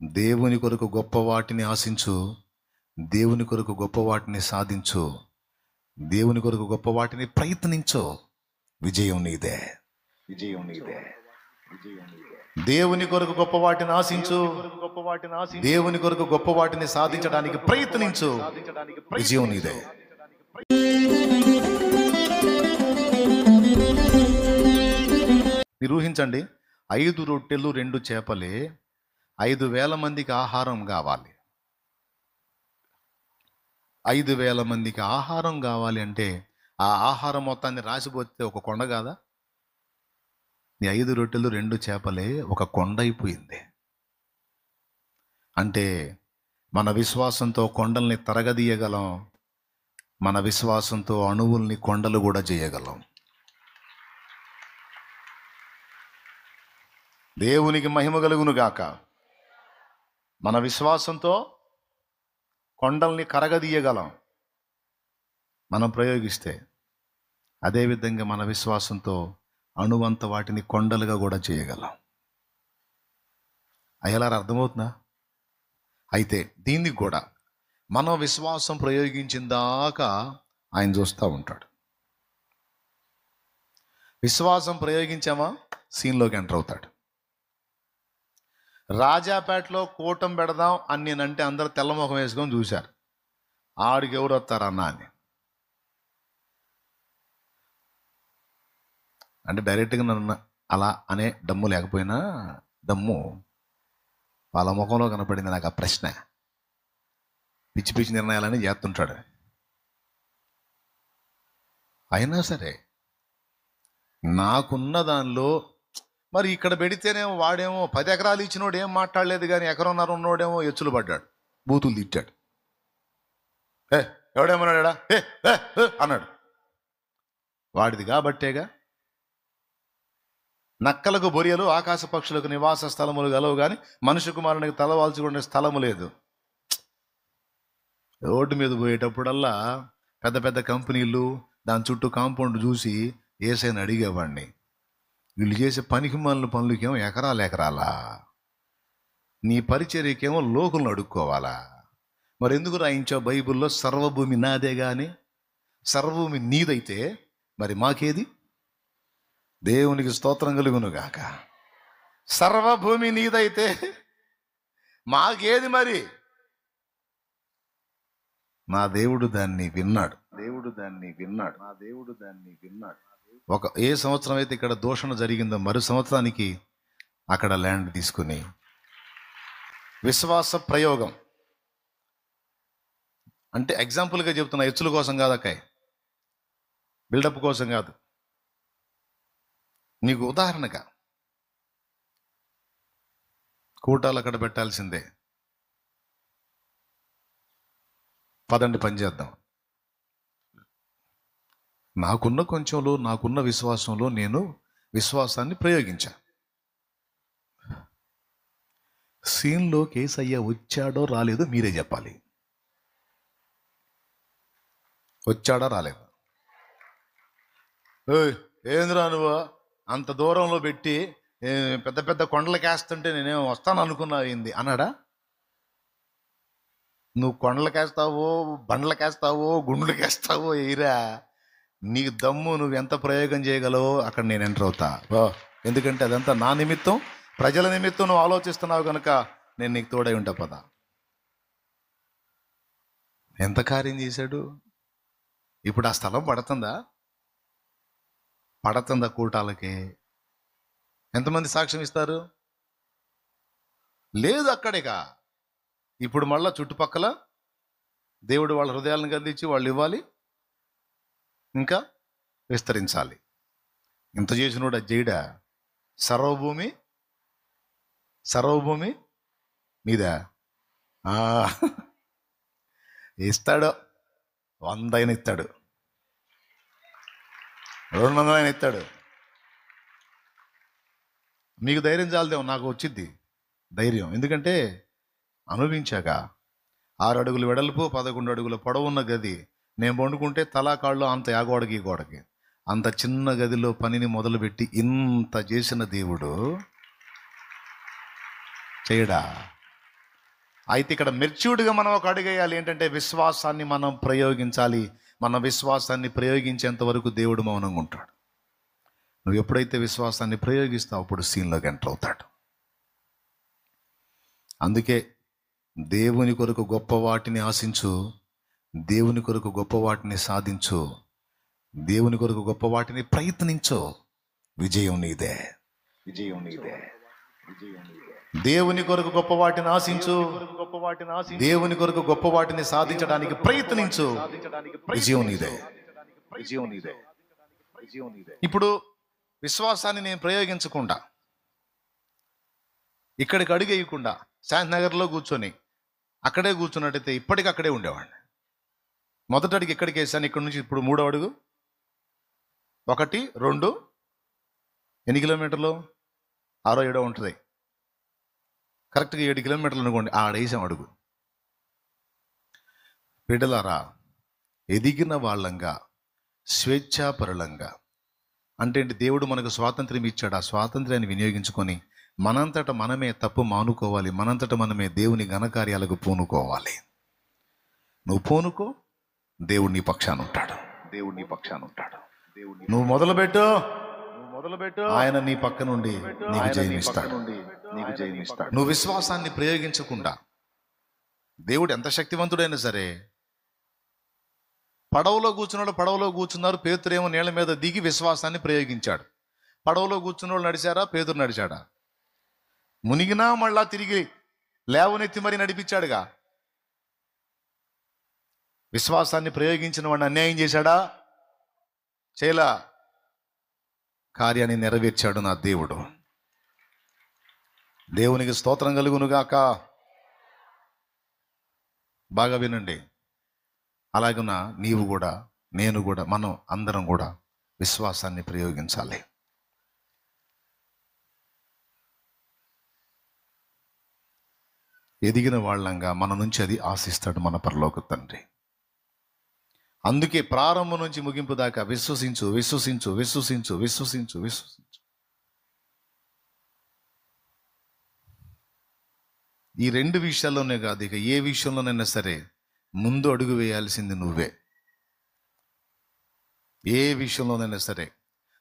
దేవుని కొరకు గొప్ప వాటిని ఆశించు, దేవుని కొరకు గొప్ప వాటిని సాధించు, దేవుని కొరకు గొప్ప వాటిని ప్రయత్నించు. విజయం నీదే, విజయం నీదే. దేవుని కొరకు గొప్ప వాటిని ఆశించు, దేవుని కొరకు గొప్ప వాటిని సాధించడానికి ప్రయత్నించు, విజయం నీదే. మీరు ఊహించండి, 5 రొట్టెలు 2 చేపలే 5,000 మందికి ఆహారం కావాలి. 5,000 మందికి ఆహారం కావాలి అంటే ఆ ఆహారం మొత్తాన్ని రాసిపోతే ఒక కొండ కాదా? ఈ 5 రొట్టెలు 2 చేపలే ఒక కొండ అయిపోయింది. అంటే మన విశ్వాసంతో కొండల్ని తరగదీయగలం, మన విశ్వాసంతో అణువుల్ని కొండలు కూడా చేయగలం. దేవునికి మహిమ కలుగును గాక. మన విశ్వాసంతో కొండల్ని కరగదీయగలం మనం ప్రయోగిస్తే. అదేవిధంగా మన విశ్వాసంతో అణువంత వాటిని కొండలుగా కూడా చేయగలం. అయ్యలారా, అర్థమవుతుందా? అయితే దీనికి కూడా మనం విశ్వాసం ప్రయోగించిన దాకా ఆయన చూస్తూ ఉంటాడు. విశ్వాసం ప్రయోగించామా, సీన్లోకి ఎంటర్ అవుతాడు. రాజాపేటలో కూటం పెడదాం అని నేనంటే అందరూ తెల్లముఖం వేసుకొని చూశారు, ఆడికి ఎవరు వస్తారన్నా అని. అంటే డైరెక్ట్గా నన్ను అలా అనే దమ్ము లేకపోయినా, దమ్ము వాళ్ళ ముఖంలో కనపడింది నాకు ఆ ప్రశ్న. పిచ్చి పిచ్చి నిర్ణయాలని చేస్తుంటాడు. అయినా సరే నాకున్న దానిలో మరి ఇక్కడ పెడితేనేమో వాడేమో 10 ఎకరాలు ఇచ్చినోడు ఏం మాట్లాడలేదు, కానీ ఎకరన్నర ఉన్నోడేమో ఎచ్చులు పడ్డాడు, బూతులు తిట్టాడు. ఎవడేమన్నాడా అన్నాడు. వాడిది కాబట్టేగా. నక్కలకు బొరియలు, ఆకాశ పక్షులకు నివాస స్థలములు గలవు, కానీ మనుష్య కుమారునికి తలవాల్చుకునే స్థలము లేదు. రోడ్డు మీద పోయేటప్పుడల్లా పెద్ద పెద్ద కంపెనీలు, దాని చుట్టూ కాంపౌండ్ చూసి ఏసైనా అడిగేవాడిని, వీళ్ళు చేసే పనికి మాలిన పనులకేమో ఎకరాలా, నీ పరిచర్యకేమో లోకులను అడుక్కోవాలా? మరి ఎందుకు రాయించావు బైబిల్లో సర్వభూమి నాదే కానీ? సర్వభూమి నీదైతే మరి మాకేది? దేవునికి స్తోత్రం కలుగును గాక. సర్వభూమి నీదైతే మాకేది మరి? నా దేవుడు దాన్ని విన్నాడు. ఏ సంవత్సరం అయితే ఇక్కడ దూషణ జరిగిందో మరో సంవత్సరానికి అక్కడ ల్యాండ్ తీసుకుని విశ్వాస ప్రయోగం. అంటే ఎగ్జాంపుల్గా చెప్తున్నా, ఎచ్చుల కోసం కాదు అక్కాయ్, బిల్డప్ కోసం కాదు, నీకు ఉదాహరణగా. కూటాలు అక్కడ పెట్టాల్సిందే. పదండి పని చేద్దాం. నాకున్న కొంచెంలో, నాకున్న విశ్వాసంలో నేను విశ్వాసాన్ని ప్రయోగించా. సీన్లో కేసయ్య వచ్చాడో రాలేదో మీరే చెప్పాలి. వచ్చాడా రాలేదా? ఏంద్రా నువ్వు అంత దూరంలో పెట్టి పెద్ద పెద్ద కొండలకేస్తుంటే నేనేమో వస్తాను అనుకున్నా ఏంది అన్నాడా? నువ్వు కొండలకేస్తావో, బండ్లకేస్తావో, గుండ్లకేస్తావో ఎయిరా, నీకు దమ్ము, నువ్వు ఎంత ప్రయోగం చేయగలవో అక్కడ నేను ఎంటర్ అవుతా. ఎందుకంటే అదంతా నా నిమిత్తం, ప్రజల నిమిత్తం నువ్వు ఆలోచిస్తున్నావు కనుక నేను నీకు తోడై ఉంటా. పదా ఎంత కార్యం చేశాడు. ఇప్పుడు ఆ స్థలం పడుతుందా కూటాలకి? ఎంతమంది సాక్ష్యం ఇస్తారు? లేదు అక్కడేగా. ఇప్పుడు మళ్ళా చుట్టుపక్కల దేవుడు వాళ్ళ హృదయాలను గద్దించి వాళ్ళు ఇవ్వాలి, ఇంకా విస్తరించాలి. ఇంత చేసినోడు అది చేయడా? సర్వభూమి మీదా? ఇస్తాడు. 100 అయినా ఇస్తాడు, 200 అయినా ఇస్తాడు. మీకు ధైర్యం చాలదేమో, నాకు వచ్చిద్ది ధైర్యం. ఎందుకంటే అనుభవించాక. 6 అడుగులు వెడల్పు, 11 అడుగుల పొడవున్న గది. నేను పండుకుంటే తలా కాళ్ళు అంత ఆ గోడకి ఈ గోడకి, అంత చిన్న గదిలో పనిని మొదలుపెట్టి ఇంత చేసిన దేవుడు చేయడా? అయితే ఇక్కడ మెచ్యూర్డ్గా మనం ఒక అడుగు వేయాలి. ఏంటంటే విశ్వాసాన్ని మనం ప్రయోగించాలి. మన విశ్వాసాన్ని ప్రయోగించేంత వరకు దేవుడు మౌనంగా ఉంటాడు. నువ్వు ఎప్పుడైతే విశ్వాసాన్ని ప్రయోగిస్తావు అప్పుడు సీన్లోకి ఎంటర్ అవుతాడు. అందుకే దేవుని కొరకు గొప్ప వాటిని ఆశించు, దేవుని కొరకు గొప్ప వాటిని సాధించు, దేవుని కొరకు గొప్ప వాటిని ప్రయత్నించు. విజయం నీదే, విజయం నీదే. దేవుని కొరకు గొప్ప వాటిని ఆశించు, దేవుని కొరకు గొప్ప వాటిని సాధించడానికి ప్రయత్నించు. విజయం నీదే, విజయం నీదే. ఇప్పుడు విశ్వాసాన్ని నేను ప్రయోగించకుండా, ఇక్కడికి అడుగేయకుండా శాంతినగర్లో కూర్చొని అక్కడే కూర్చున్నట్టయితే ఇప్పటికక్కడే ఉండేవాడిని. మొదటి అడుగు ఎక్కడికి వేసాను, ఇక్కడ నుంచి ఇప్పుడు 3వ అడుగు 1, 2 ఎన్ని కిలోమీటర్లు, 6, 7 ఉంటుంది. కరెక్ట్గా 7 కిలోమీటర్లు అనుకోండి, ఆడేసాం అడుగు. బిడ్డలారా, ఎదిగిన వాళ్ళంగా, స్వేచ్ఛాపరులంగా, అంటే దేవుడు మనకు స్వాతంత్ర్యం ఇచ్చాడు. ఆ స్వాతంత్ర్యాన్ని వినియోగించుకొని మనంతట మనమే తప్పు మానుకోవాలి. మనంతట మనమే దేవుని ఘనకార్యాలకు పూనుకోవాలి. నువ్వు పూనుకో, దేవుడు నీ పక్షాన ఉంటాడు. దేవుడు నీ పక్షాన ఉంటాడు. నువ్వు మొదలుపెట్టు, ఆయన నీ పక్క నుండి నీకు జయమిస్తాడు. నువ్వు విశ్వాసాన్ని ప్రయోగించకుండా, దేవుడు ఎంత శక్తివంతుడైనా సరే, పడవలో కూర్చున్నాడు, పడవలో కూర్చున్నారు. పేతురేమో నీళ్ళ మీద దిగి విశ్వాసాన్ని ప్రయోగించాడు. పడవలో కూర్చున్న వాళ్ళు నడిచారా, పేతురు నడిచాడా? మునిగినా మళ్ళా తిరిగి లేవనెత్తి మరి నడిపించాడుగా. విశ్వాసాన్ని ప్రయోగించిన వాడిని అన్యాయం చేశాడా? చేయలా. కార్యాన్ని నెరవేర్చాడు నా దేవుడు. దేవునికి స్తోత్రం కలుగునుగాక. బాగా వినండి. అలాగున నీవు కూడా, నేను కూడా, మనం అందరం కూడా విశ్వాసాన్ని ప్రయోగించాలి. ఎదిగిన వాళ్ళంగా మన నుంచి అది ఆశిస్తాడు మన పరలోక తండ్రి. అందుకే ప్రారంభం నుంచి ముగింపు దాకా విశ్వసించు, విశ్వసించు, విశ్వసించు, విశ్వసించు, విశ్వసించు. ఈ 2 విషయాల్లోనే కాదు, ఇక ఏ విషయంలోనైనా సరే ముందు అడుగు వేయాల్సింది నువ్వే. ఏ విషయంలోనైనా సరే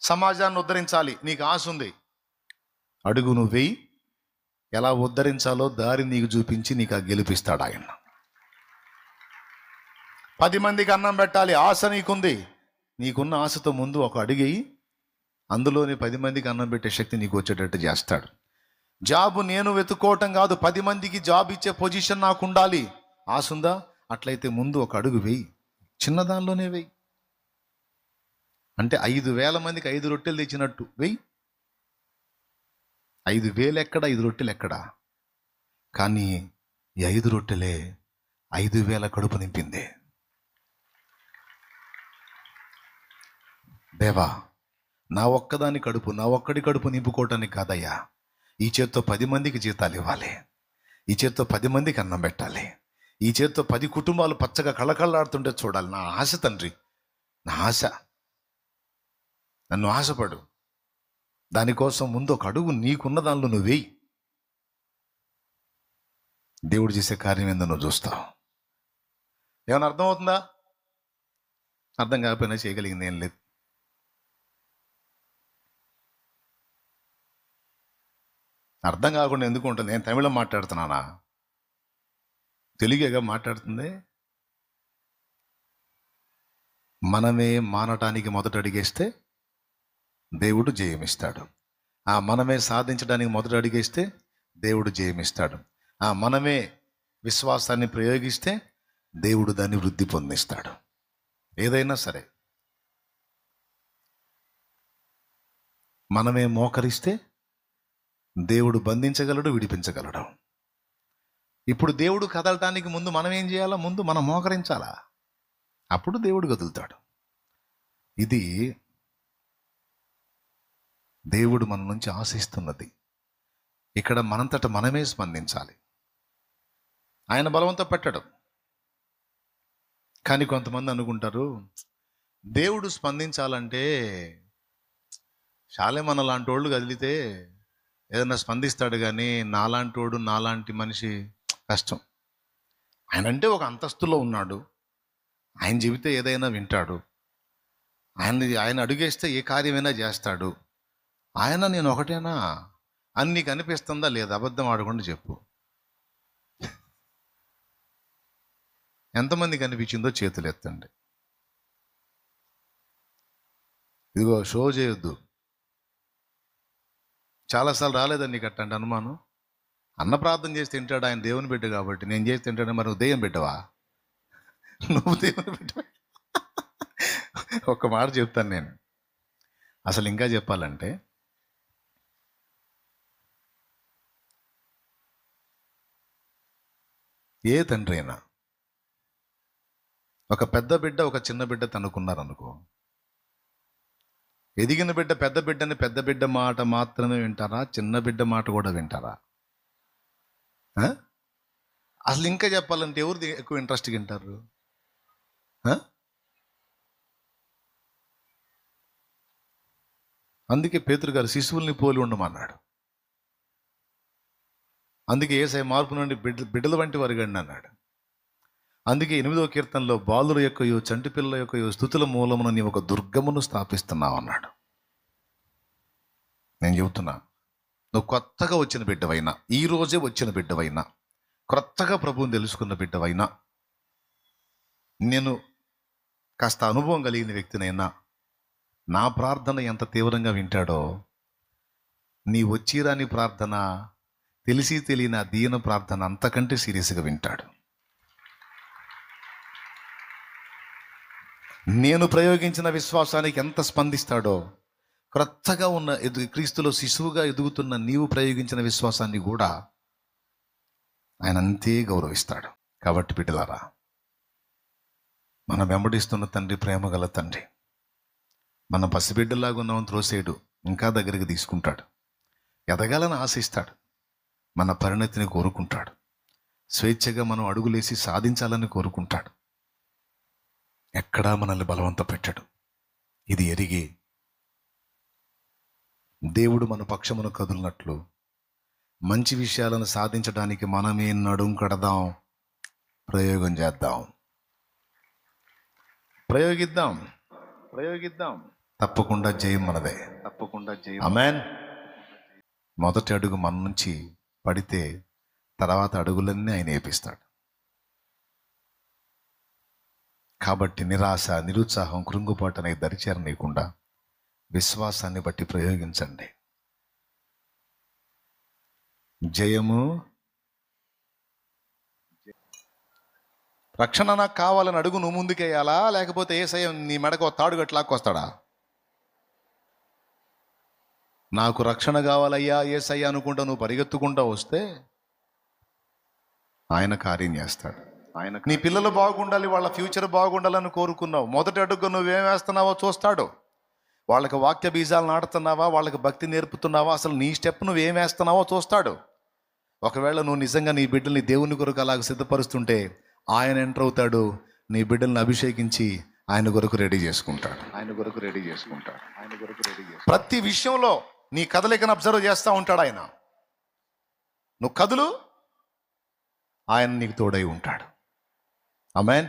సమాజాన్ని ఉద్ధరించాలి, నీకు ఆశ ఉంది, అడుగు నువ్వు వేయి. ఎలా ఉద్ధరించాలో దారి నీకు చూపించి నీకు ఆ గెలిపిస్తాడు ఆయన. 10 మందికి అన్నం పెట్టాలి, ఆశ నీకుంది. నీకున్న ఆశతో ముందు ఒక అడుగేయి, అందులోని 10 మందికి అన్నం పెట్టే శక్తి నీకు వచ్చేటట్టు చేస్తాడు. జాబు నేను వెతుక్కోవటం కాదు, 10 మందికి జాబ్ ఇచ్చే పొజిషన్ నాకు ఉండాలి. ఆశ ఉందా? అట్లయితే ముందు ఒక అడుగు వేయి, చిన్నదానిలోనే వేయి. అంటే 5,000 మందికి 5 రొట్టెలు తెచ్చినట్టు వేయి. 5,000 ఎక్కడ, 5 రొట్టెలు ఎక్కడ? కానీ ఈ 5 రొట్టెలే 5,000 కడుపు నింపింది. దేవా, నా ఒక్కదాని కడుపు, నా ఒక్కడి కడుపు నింపుకోవటానికి కాదయ్యా, ఈ చేత్తో 10 మందికి జీతాలు ఇవ్వాలి, ఈ చేత్తో 10 మందికి అన్నం పెట్టాలి, ఈ చేత్తో 10 కుటుంబాలు పచ్చగా కళకళలాడుతుంటే చూడాలి. నా ఆశ తండ్రి, నా ఆశ. నన్ను ఆశపడు. దానికోసం ముందు ఒక అడుగు నీకున్న దానిలో నువ్వు వేయి. దేవుడు చేసే కార్యం ఏందో నువ్వు చూస్తావు. ఏమైనా అర్థమవుతుందా? అర్థం కాకపోయినా చేయగలిగింది ఏం లేదు. అర్థం కాకుండా ఎందుకు ఉంటుంది? నేను తమిళం మాట్లాడుతున్నానా? తెలుగేగా మాట్లాడుతుంది. మనమే మానటానికి మొదట అడిగేస్తే దేవుడు జయమిస్తాడు. మనమే సాధించడానికి మొదట అడిగేస్తే దేవుడు జయమిస్తాడు. మనమే విశ్వాసాన్ని ప్రయోగిస్తే దేవుడు దాన్ని వృద్ధి పొందిస్తాడు. ఏదైనా సరే మనమే మోకరిస్తే దేవుడు బంధించగలడు, విడిపించగలడు. ఇప్పుడు దేవుడు కదలటానికి ముందు మనం ఏం చేయాలా? ముందు మనం మోకరించాలా, అప్పుడు దేవుడు కదులుతాడు. ఇది దేవుడు మన నుంచి ఆశిస్తున్నది. ఇక్కడ మనంతట మనమే స్పందించాలి. ఆయన బలవంతం పెట్టడం. కానీ కొంతమంది అనుకుంటారు, దేవుడు స్పందించాలంటే శాలేమన్న లాంటి వాళ్ళు కదిలితే ఏదైనా స్పందిస్తాడు, కానీ నాలాంటి వాడు, నాలాంటి మనిషి కష్టం. ఆయన అంటే ఒక అంతస్తులో ఉన్నాడు. ఆయన చెబితే ఏదైనా వింటాడు. ఆయన అడుగేస్తే ఏ కార్యమైనా చేస్తాడు. ఆయన నేను ఒకటేనా అని నీకు అనిపిస్తుందా లేదా? అబద్ధం ఆడకుండా చెప్పు. ఎంతమందికి అనిపించిందో చేతులు ఎత్తండి. ఇదిగో షో చేయొద్దు. చాలాసార్లు రాలేదని నీకు అట్టండి అనుమానం. అన్న ప్రార్థన చేసి తింటాడు ఆయన, దేవుని బిడ్డ కాబట్టి. నేను చేసి తింటాను, మరి నువ్వు దెయ్యం బిడ్డవా? నువ్వు దేవుని బిడ్డవా? ఒక్క మాట చెప్తాను నేను. అసలు ఇంకా చెప్పాలంటే, ఏ తండ్రి అయినా ఒక పెద్ద బిడ్డ ఒక చిన్న బిడ్డ తనుకున్నారనుకో, ఎదిగిన బిడ్డ పెద్ద బిడ్డ మాట మాత్రమే వింటారా? చిన్న బిడ్డ మాట కూడా వింటారా? అసలు ఇంకా చెప్పాలంటే ఎవరు ఎక్కువ ఇంట్రెస్ట్గా వింటారు? అందుకే పేతురు గారు శిశువుల్ని పోలి ఉండమన్నాడు. అందుకే యేసయ్య మార్పు నుండి బిడ్డల వంటి వారిగండి అన్నాడు. అందుకే 8వ కీర్తనలో బాలుల యొక్కయో చంటి పిల్లల యొక్కయో స్తుతుల మూలమున నీ ఒక దుర్గమును స్థాపిస్తున్నావు అన్నాడు. నేను చెబుతున్నా, నువ్వు కొత్తగా వచ్చిన బిడ్డవైనా, ఈ రోజే వచ్చిన బిడ్డవైనా, కొత్తగా ప్రభువుని తెలుసుకున్న బిడ్డవైనా, నేను కాస్త అనుభవం కలిగిన వ్యక్తినైనా, నా ప్రార్థన ఎంత తీవ్రంగా వింటాడో నీ వచ్చిరాని ప్రార్థన, తెలిసి తెలియని ఆ దీన ప్రార్థన అంతకంటే సీరియస్గా వింటాడు. నేను ప్రయోగించిన విశ్వాసానికి ఎంత స్పందిస్తాడో, క్రొత్తగా ఉన్న క్రీస్తులో శిశువుగా ఎదుగుతున్న నీవు ప్రయోగించిన విశ్వాసాన్ని కూడా ఆయన అంతే గౌరవిస్తాడు. కాబట్టి బిడ్డలారా, మనం వెంబడిస్తున్న తండ్రి ప్రేమగల తండ్రి. మన పసిబిడ్డలాగా ఉన్నామని త్రోసేడు, ఇంకా దగ్గరికి తీసుకుంటాడు. ఎదగాలని ఆశిస్తాడు. మన పరిణతిని కోరుకుంటాడు. స్వేచ్ఛగా మనం అడుగులేసి సాధించాలని కోరుకుంటాడు. ఎక్కడా మనల్ని బలవంత పెట్టాడు. ఇది ఎరిగి దేవుడు మన పక్షమును కదులినట్లు మంచి విషయాలను సాధించడానికి మనమే నడుం కడదాం, ప్రయోగం చేద్దాం, ప్రయోగిద్దాం. తప్పకుండా జయం మనదే. ఆమేన్. మొదటి అడుగు మన నుంచి పడితే తర్వాత అడుగులన్నీ ఆయన వేపిస్తాడు. కాబట్టి నిరాశ, నిరుత్సాహం, కృంగుపాటు అనే దరిచేరనీయకుండా విశ్వాసాన్ని బట్టి ప్రయోగించండి. జయము. రక్షణ నాకు కావాలని అడుగు నువ్వు ముందుకేయాలా, లేకపోతే యేసయ్య నీ మెడకు తాడు గట్లాక్కొస్తాడా? నాకు రక్షణ కావాలయ్యా యేసయ్య అనుకుంటా నువ్వు పరిగెత్తుకుంటా వస్తే ఆయన కార్యం చేస్తాడు. నీ పిల్లలు బాగుండాలి, వాళ్ళ ఫ్యూచర్ బాగుండాలని కోరుకున్నావు. మొదటి అడుగు నువ్వేం వేస్తున్నావో చూస్తాడు. వాళ్ళకి వాక్య బీజాలు నాటుతున్నావా, వాళ్ళకి భక్తి నేర్పుతున్నావా, అసలు నీ స్టెప్ నువ్వేం వేస్తున్నావో చూస్తాడు. ఒకవేళ నువ్వు నిజంగా నీ బిడ్డల్ని దేవుని కొరకు అలాగ సిద్ధపరుస్తుంటే ఆయన ఎంటర్ అవుతాడు. నీ బిడ్డల్ని అభిషేకించి ఆయన కొరకు రెడీ చేసుకుంటాడు. ప్రతి విషయంలో నీ కదలికను అబ్జర్వ్ చేస్తూ ఉంటాడు ఆయన. నువ్వు కదులు, ఆయన నీకు తోడై ఉంటాడు. ఆమేన్.